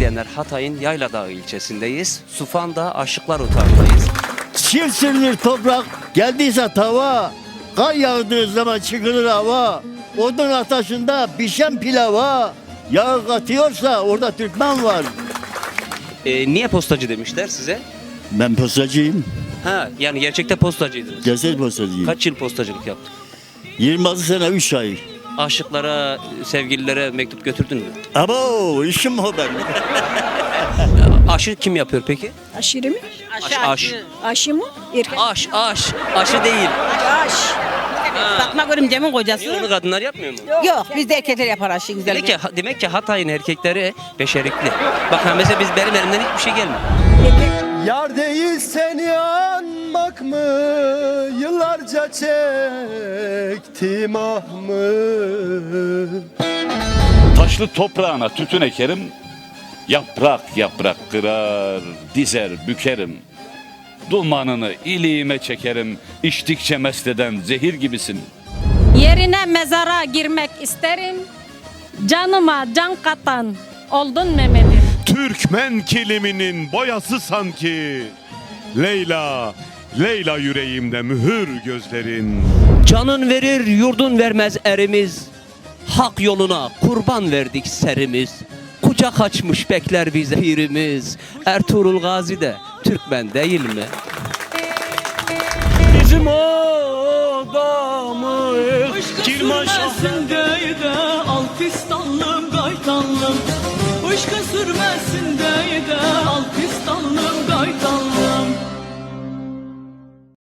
izleyenler, Hatay'ın Yayladağ ilçesindeyiz. Sufanda Aşıklar Otağı'ndayız. Çiftçilir toprak, geldiyse tava, kar yağdığı zaman çıkılır hava, odun ateşinde pişen pilava, yağ katıyorsa orada Türkmen var. Niye postacı demişler size? Ben postacıyım, Ha, yani gerçekte postacıydınız. gerçek postacıyım. Kaç yıl postacılık yaptın? 26 sene 3 ay. Aşıklara, sevgililere mektup götürdün mü? Abo, işim o benim. Aşı kim yapıyor peki? Aşırı mı? Aş. Aşı mı? Erkek. Aşı değil. Aş. Fatma Görümcem'in Niye kocası. onu kadınlar yapmıyor mu? Yok bizde erkekler yapar aşı güzel. Demek ki Hatay'ın erkekleri beşerikli. Bak ha, mesela benim elimden hiçbir şey gelmiyor. Yar değilsen yanmak mı? Yıllarca çektim ah mı? Taşlı toprağına tütün ekerim, yaprak yaprak kırar, dizer bükerim. Dumanını iliğime çekerim, içtikçe mest eden zehir gibisin. Yerine mezara girmek isterim. Canıma can katan oldun Mehmet'im. Türkmen kiliminin boyası sanki. Leyla, Leyla yüreğimde mühür gözlerin. Canın verir yurdun vermez erimiz. Hak yoluna kurban verdik serimiz. Kucak açmış bekler bize pirimiz. Ertuğrul Gazi de Türkmen değil mi? Bizim adamız Kirmaş sürmesindeydi Alpistanlım